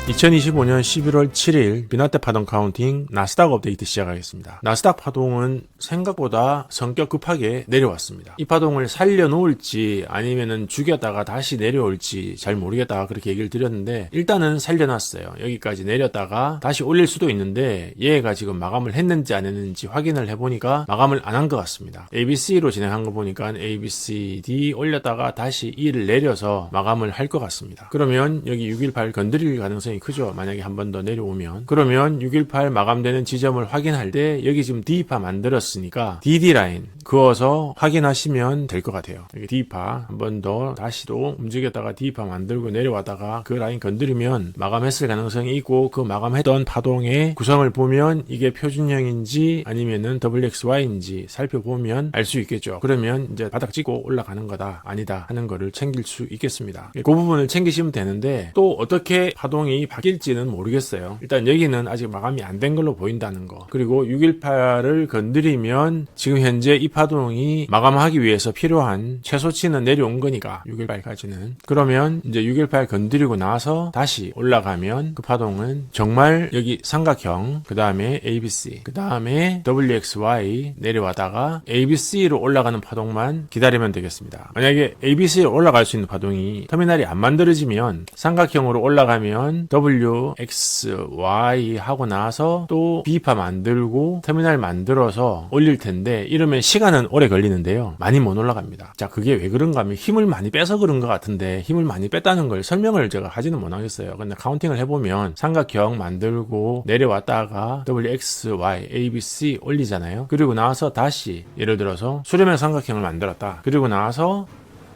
2025년 11월 7일 비나테 파동 카운팅 나스닥 업데이트 시작하겠습니다. 나스닥 파동은 생각보다 성격 급하게 내려왔습니다. 이 파동을 살려놓을지 아니면은 죽였다가 다시 내려올지 잘 모르겠다 그렇게 얘기를 드렸는데 일단은 살려놨어요. 여기까지 내렸다가 다시 올릴 수도 있는데 얘가 지금 마감을 했는지 안 했는지 확인을 해보니까 마감을 안 한 것 같습니다. ABC로 진행한 거 보니까 ABCD 올렸다가 다시 E를 내려서 마감을 할 것 같습니다. 그러면 여기 618 건드릴 가능성이 크죠. 만약에 한 번 더 내려오면. 그러면 618 마감되는 지점을 확인할 때 여기 지금 D파 만들었으니까 DD 라인 그어서 확인하시면 될 것 같아요. 여기 D파 한 번 더 다시 또 움직였다가 D파 만들고 내려왔다가 그 라인 건드리면 마감했을 가능성이 있고 그 마감했던 파동의 구성을 보면 이게 표준형인지 아니면은 WXY인지 살펴보면 알 수 있겠죠. 그러면 이제 바닥 찍고 올라가는 거다 아니다 하는 거를 챙길 수 있겠습니다. 그 부분을 챙기시면 되는데 또 어떻게 파동이 바뀔지는 모르겠어요. 일단 여기는 아직 마감이 안 된 걸로 보인다는 거. 그리고 618을 건드리면 지금 현재 이 파동이 마감하기 위해서 필요한 최소치는 내려온 거니까 618까지는. 그러면 이제 618 건드리고 나서 다시 올라가면 그 파동은 정말 여기 삼각형 그 다음에 ABC 그 다음에 WXY 내려와다가 ABC로 올라가는 파동만 기다리면 되겠습니다. 만약에 ABC로 올라갈 수 있는 파동이 터미널이 안 만들어지면 삼각형으로 올라가면 WXY 하고 나서 또 B파 만들고 터미널 만들어서 올릴 텐데 이러면 시간은 오래 걸리는데요. 많이 못 올라갑니다. 자, 그게 왜 그런가 하면 힘을 많이 빼서 그런 것 같은데 힘을 많이 뺐다는 걸 설명을 제가 하지는 못하겠어요. 근데 카운팅을 해보면 삼각형 만들고 내려왔다가 WXY, ABC 올리잖아요. 그리고 나서 다시 예를 들어서 수렴형 삼각형을 만들었다. 그리고 나서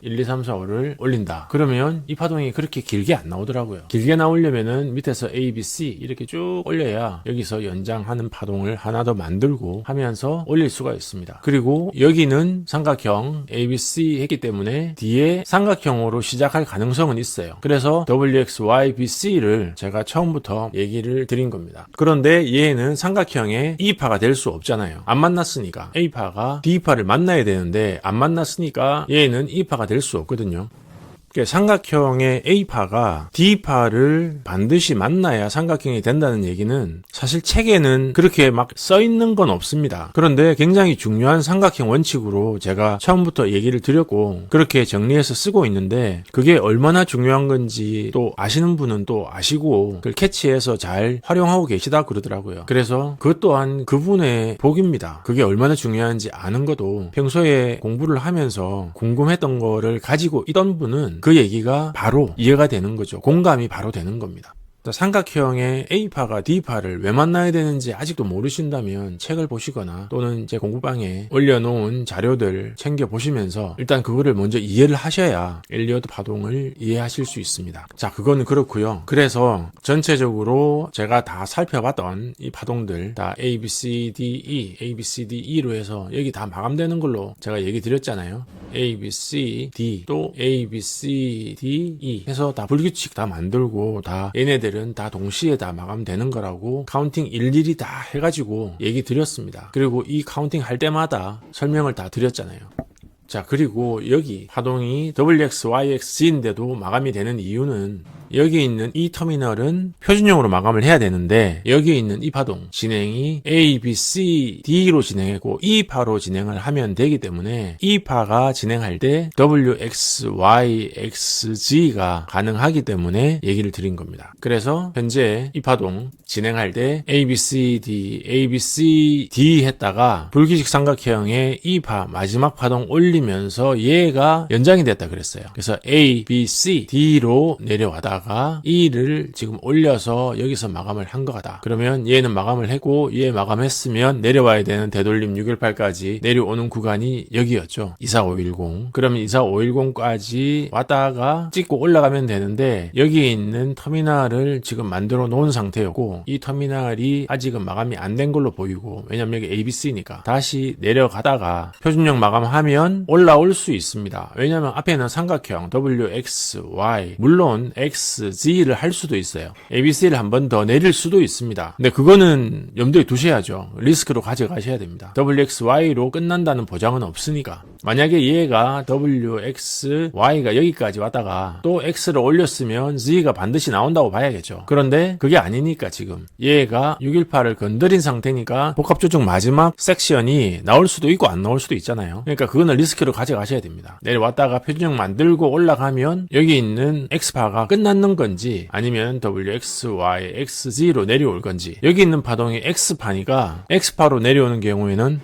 1, 2, 3, 4, 5를 올린다. 그러면 이 파동이 그렇게 길게 안 나오더라고요. 길게 나오려면은 밑에서 A, B, C 이렇게 쭉 올려야 여기서 연장하는 파동을 하나 더 만들고 하면서 올릴 수가 있습니다. 그리고 여기는 삼각형 A, B, C 했기 때문에 뒤에 삼각형으로 시작할 가능성은 있어요. 그래서 WX, Y, B, C를 제가 처음부터 얘기를 드린 겁니다. 그런데 얘는 삼각형의 E파가 될 수 없잖아요. 안 만났으니까 A파가 D파를 만나야 되는데 안 만났으니까 얘는 E파가 될 수 없거든요. 삼각형의 A파가 D파를 반드시 만나야 삼각형이 된다는 얘기는 사실 책에는 그렇게 막 써있는 건 없습니다. 그런데 굉장히 중요한 삼각형 원칙으로 제가 처음부터 얘기를 드렸고 그렇게 정리해서 쓰고 있는데 그게 얼마나 중요한 건지 또 아시는 분은 또 아시고 그걸 캐치해서 잘 활용하고 계시다 그러더라고요. 그래서 그것 또한 그분의 복입니다. 그게 얼마나 중요한지 아는 것도 평소에 공부를 하면서 궁금했던 거를 가지고 있던 분은 그 얘기가 바로 이해가 되는 거죠. 공감이 바로 되는 겁니다. 삼각형의 A파가 D파를 왜 만나야 되는지 아직도 모르신다면 책을 보시거나 또는 제 공부방에 올려놓은 자료들 챙겨보시면서 일단 그거를 먼저 이해를 하셔야 엘리어트 파동을 이해하실 수 있습니다. 자, 그거는 그렇고요. 그래서 전체적으로 제가 다 살펴봤던 이 파동들 다 A, B, C, D, E, A, B, C, D, E로 해서 여기 다 마감되는 걸로 제가 얘기 드렸잖아요. A, B, C, D 또 A, B, C, D, E 해서 다 불규칙 다 만들고 다 얘네들은 다 동시에 다 마감되는 거라고 카운팅 일일이 다 해가지고 얘기 드렸습니다. 그리고 이 카운팅 할 때마다 설명을 다 드렸잖아요. 자, 그리고 여기 파동이 WXYX인데도 마감이 되는 이유는 여기 있는 이 터미널은 표준형으로 마감을 해야 되는데 여기 있는 이 파동 진행이 A, B, C, D로 진행했고 E파로 진행을 하면 되기 때문에 E파가 진행할 때 W, X, Y, X, G가 가능하기 때문에 얘기를 드린 겁니다. 그래서 현재 이 파동 진행할 때 A, B, C, D, A, B, C, D 했다가 불규칙 삼각형의 E파 마지막 파동 올리면서 얘가 연장이 됐다 그랬어요. 그래서 A, B, C, D로 내려와다가 E를 지금 올려서 여기서 마감을 한 거다. 그러면 얘는 마감을 했고 얘 마감했으면 내려와야 되는 되돌림 618까지 내려오는 구간이 여기였죠. 24510. 그러면 24510까지 왔다가 찍고 올라가면 되는데 여기에 있는 터미널을 지금 만들어 놓은 상태였고 보여도 이 터미널이 아직은 마감이 안 된 걸로 보이고, 왜냐면 여기 ABC니까 다시 내려가다가 표준형 마감하면 올라올 수 있습니다. 왜냐면 앞에는 삼각형 W, X, Y, 물론 X, Z를 할 수도 있어요. ABC를 한 번 더 내릴 수도 있습니다. 근데 그거는 염두에 두셔야죠. 리스크로 가져가셔야 됩니다. W, X, Y로 끝난다는 보장은 없으니까. 만약에 얘가 W, X, Y가 여기까지 왔다가 또 X를 올렸으면 Z가 반드시 나온다고 봐야겠죠. 그런데 그게 아니니까 지금 얘가 618을 건드린 상태니까 복합조정 마지막 섹션이 나올 수도 있고 안 나올 수도 있잖아요. 그러니까 그거는 리스크로 가져가셔야 됩니다. 내려왔다가 표준형 만들고 올라가면 여기 있는 X파가 끝났는 건지 아니면 W, X, Y, XZ로 내려올 건지, 여기 있는 파동이 X파니까 X파로 내려오는 경우에는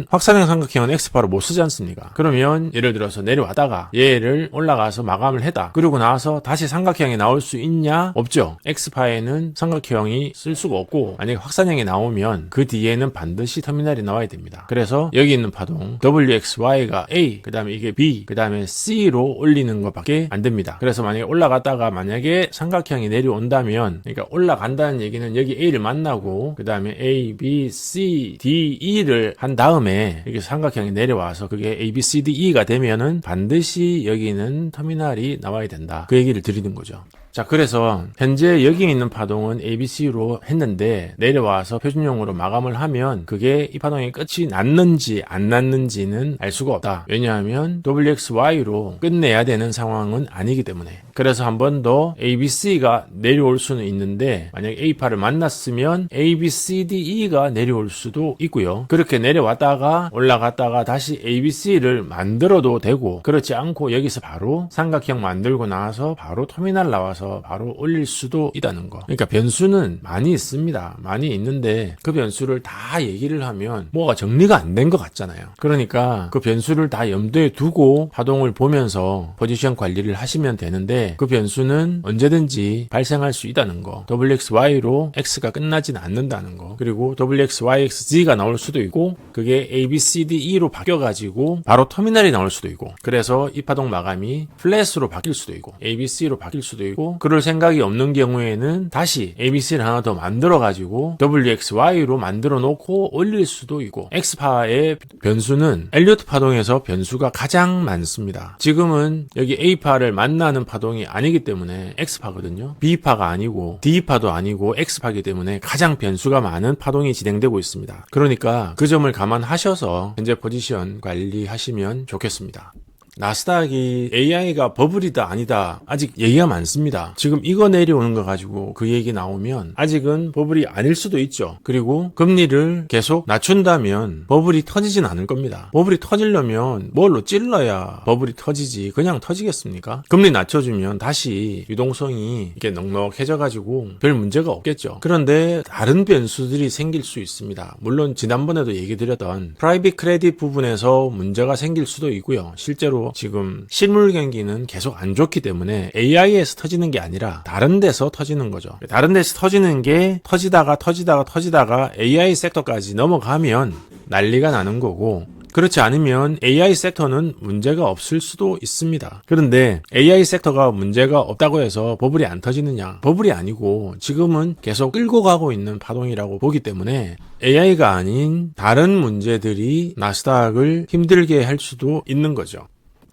확산형 삼각형은 X파로 못 쓰지 않습니까? 그러면 예를 들어서 내려왔다가 얘를 올라가서 마감을 했다. 그러고 나서 다시 삼각형이 나올 수 있냐? 없죠. X파에는 삼각형이 쓸 수가 없고, 만약에 확산형이 나오면 그 뒤에는 반드시 터미널이 나와야 됩니다. 그래서 여기 있는 파동 WXY가 A, 그 다음에 이게 B, 그 다음에 C로 올리는 것밖에 안 됩니다. 그래서 만약에 올라갔다가 만약에 삼각형이 내려온다면, 그러니까 올라간다는 얘기는 여기 A를 만나고 그 다음에 A, B, C, D, E를 한 다음에 여기 삼각형이 내려와서 그게 A, B, C, D, E가 되면은 반드시 여기는 터미널이 나와야 된다. 그 얘기를 드리는 거죠. 자, 그래서 현재 여기 있는 파동은 ABC로 했는데 내려와서 표준형으로 마감을 하면 그게 이 파동의 끝이 났는지 안 났는지는 알 수가 없다. 왜냐하면 WXY로 끝내야 되는 상황은 아니기 때문에. 그래서 한 번 더 ABC가 내려올 수는 있는데, 만약에 A파를 만났으면 ABCDE가 내려올 수도 있고요. 그렇게 내려왔다가 올라갔다가 다시 ABC를 만들어도 되고, 그렇지 않고 여기서 바로 삼각형 만들고 나서 바로 터미널 나와서 바로 올릴 수도 있다는 거. 그러니까 변수는 많이 있습니다. 많이 있는데 그 변수를 다 얘기를 하면 뭐가 정리가 안 된 것 같잖아요. 그러니까 그 변수를 다 염두에 두고 파동을 보면서 포지션 관리를 하시면 되는데, 그 변수는 언제든지 발생할 수 있다는 거. WXY로 X가 끝나진 않는다는 거. 그리고 WXYXZ가 나올 수도 있고, 그게 ABCDE로 바뀌어가지고 바로 터미널이 나올 수도 있고, 그래서 이 파동 마감이 플랫으로 바뀔 수도 있고 ABC로 바뀔 수도 있고, 그럴 생각이 없는 경우에는 다시 ABC를 하나 더 만들어가지고 WXY로 만들어 놓고 올릴 수도 있고. X파의 변수는 엘리어트 파동에서 변수가 가장 많습니다. 지금은 여기 A파를 만나는 파동이 아니기 때문에 X파거든요. B파가 아니고 D파도 아니고 X파이기 때문에 가장 변수가 많은 파동이 진행되고 있습니다. 그러니까 그 점을 감안하셔서 현재 포지션 관리하시면 좋겠습니다. 나스닥이 AI가 버블이다 아니다 아직 얘기가 많습니다. 지금 이거 내려오는 거 가지고 그 얘기 나오면 아직은 버블이 아닐 수도 있죠. 그리고 금리를 계속 낮춘다면 버블이 터지진 않을 겁니다. 버블이 터지려면 뭘로 찔러야 버블이 터지지 그냥 터지겠습니까? 금리 낮춰주면 다시 유동성이 이렇게 넉넉해져 가지고 별 문제가 없겠죠. 그런데 다른 변수들이 생길 수 있습니다. 물론 지난번에도 얘기 드렸던 프라이빗 크레딧 부분에서 문제가 생길 수도 있고요. 실제로 지금 실물 경기는 계속 안 좋기 때문에 AI에서 터지는 게 아니라 다른 데서 터지는 거죠. 다른 데서 터지는 게 터지다가 AI 섹터까지 넘어가면 난리가 나는 거고, 그렇지 않으면 AI 섹터는 문제가 없을 수도 있습니다. 그런데 AI 섹터가 문제가 없다고 해서 버블이 안 터지느냐? 버블이 아니고 지금은 계속 끌고 가고 있는 파동이라고 보기 때문에 AI가 아닌 다른 문제들이 나스닥을 힘들게 할 수도 있는 거죠.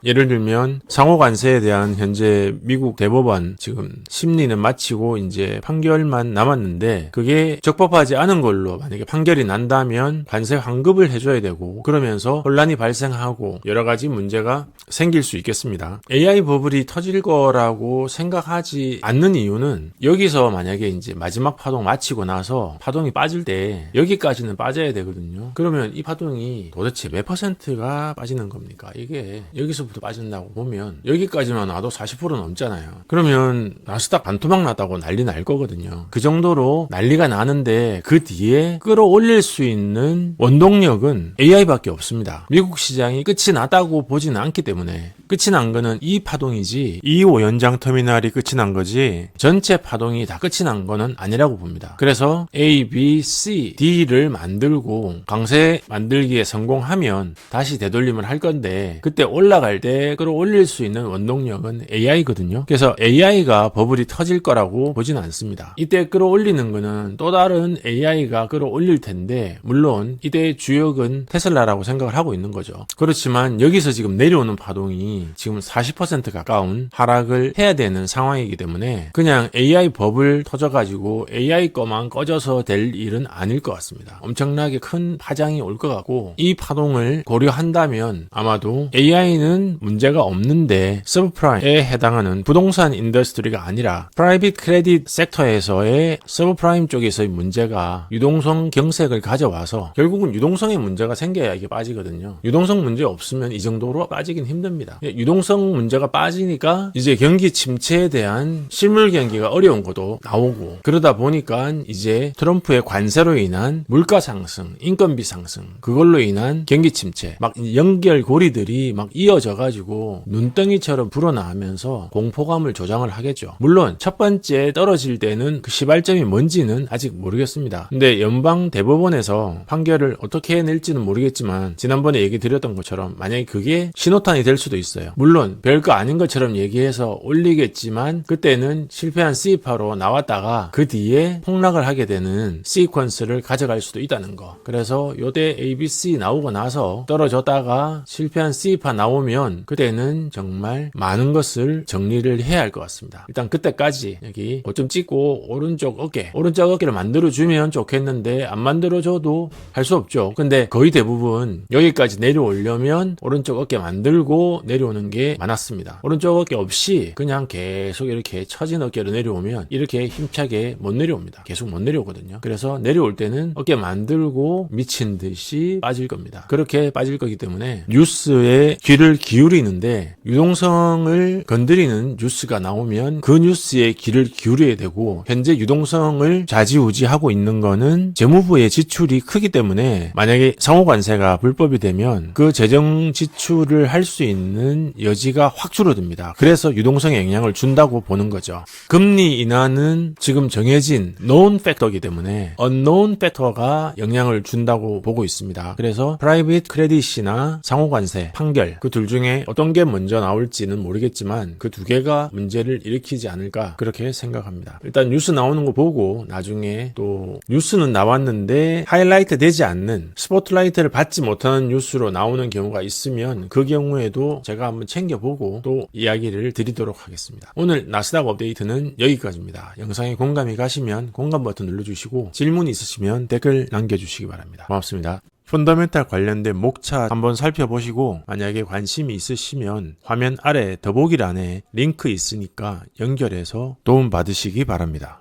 예를 들면 상호 관세에 대한 현재 미국 대법원 지금 심리는 마치고 이제 판결만 남았는데, 그게 적법하지 않은 걸로 만약에 판결이 난다면 관세 환급을 해줘야 되고, 그러면서 혼란이 발생하고 여러 가지 문제가 생길 수 있겠습니다. AI 버블이 터질 거라고 생각하지 않는 이유는, 여기서 만약에 이제 마지막 파동 마치고 나서 파동이 빠질 때 여기까지는 빠져야 되거든요. 그러면 이 파동이 도대체 몇 %가 빠지는 겁니까? 이게 여기서부터 빠진다고 보면 여기까지만 와도 40% 넘잖아요. 그러면 나스닥 반토막 났다고 난리 날 거거든요. 그 정도로 난리가 나는데 그 뒤에 끌어올릴 수 있는 원동력은 AI밖에 없습니다. 미국 시장이 끝이 났다고 보지는 않기 때문에 끝이 난 거는 이 파동이지 2호 연장 터미널이 끝이 난 거지 전체 파동이 다 끝이 난 거는 아니라고 봅니다. 그래서 A, B, C, D를 만들고 강세 만들기에 성공하면 다시 되돌림을 할 건데 그때 올라갈 때 끌어올릴 수 있는 원동력은 AI거든요. 그래서 AI가 버블이 터질 거라고 보지는 않습니다. 이때 끌어올리는 거는 또 다른 AI가 끌어올릴 텐데 물론 이때 주역은 테슬라라고 생각을 하고 있는 거죠. 그렇지만 여기서 지금 내려오는 파동이 지금 40% 가까운 하락을 해야 되는 상황이기 때문에 그냥 AI 버블 터져가지고 AI 거만 꺼져서 될 일은 아닐 것 같습니다. 엄청나게 큰 파장이 올 것 같고 이 파동을 고려한다면 아마도 AI는 문제가 없는데 서브프라임에 해당하는 부동산 인더스트리가 아니라 프라이빗 크레딧 섹터에서의 서브프라임 쪽에서의 문제가 유동성 경색을 가져와서 결국은 유동성의 문제가 생겨야 이게 빠지거든요. 유동성 문제 없으면 이 정도로 빠지긴 힘듭니다. 유동성 문제가 빠지니까 이제 경기 침체에 대한 실물 경기가 어려운 것도 나오고 그러다 보니까 이제 트럼프의 관세로 인한 물가 상승, 인건비 상승 그걸로 인한 경기 침체 막 연결고리들이 막 이어져 가지고 눈덩이처럼 불어나면서 공포감을 조장을 하겠죠. 물론 첫 번째 떨어질 때는 그 시발점이 뭔지는 아직 모르겠습니다. 근데 연방 대법원에서 판결을 어떻게 낼지는 모르겠지만 지난번에 얘기 드렸던 것처럼 만약에 그게 신호탄이 될 수도 있어요. 물론 별거 아닌 것처럼 얘기해서 올리겠지만 그때는 실패한 C파로 나왔다가 그 뒤에 폭락을 하게 되는 시퀀스를 가져갈 수도 있다는 거. 그래서 요때 ABC 나오고 나서 떨어졌다가 실패한 C파 나오면 그때는 정말 많은 것을 정리를 해야 할 것 같습니다. 일단 그때까지 여기 고점 찍고 오른쪽 어깨를 만들어주면 좋겠는데 안 만들어줘도 할 수 없죠. 근데 거의 대부분 여기까지 내려오려면 오른쪽 어깨 만들고 내려오는 게 많았습니다. 오른쪽 어깨 없이 그냥 계속 이렇게 처진 어깨로 내려오면 이렇게 힘차게 못 내려옵니다. 계속 못 내려오거든요. 그래서 내려올 때는 어깨 만들고 미친 듯이 빠질 겁니다. 그렇게 빠질 거기 때문에 뉴스에 귀를 기울이는데 유동성을 건드리는 뉴스가 나오면 그 뉴스에 귀를 기울여야 되고 현재 유동성을 좌지우지하고 있는 거는 재무부의 지출이 크기 때문에 만약에 상호관세가 불법이 되면 그 재정 지출을 할 수 있는 여지가 확 줄어듭니다. 그래서 유동성에 영향을 준다고 보는 거죠. 금리 인하는 지금 정해진 known 팩터이기 때문에 unknown 팩터가 영향을 준다고 보고 있습니다. 그래서 프라이빗 크레딧이나 상호관세, 판결 그 둘 중에 어떤 게 먼저 나올지는 모르겠지만 그 두 개가 문제를 일으키지 않을까 그렇게 생각합니다. 일단 뉴스 나오는 거 보고 나중에 또 뉴스는 나왔는데 하이라이트 되지 않는 스포트라이트를 받지 못하는 뉴스로 나오는 경우가 있으면 그 경우에도 제가 한번 챙겨보고 또 이야기를 드리도록 하겠습니다. 오늘 나스닥 업데이트는 여기까지입니다. 영상에 공감이 가시면 공감 버튼 눌러주시고 질문 있으시면 댓글 남겨주시기 바랍니다. 고맙습니다. 펀더멘탈 관련된 목차 한번 살펴보시고 만약에 관심이 있으시면 화면 아래 더보기란에 링크 있으니까 연결해서 도움 받으시기 바랍니다.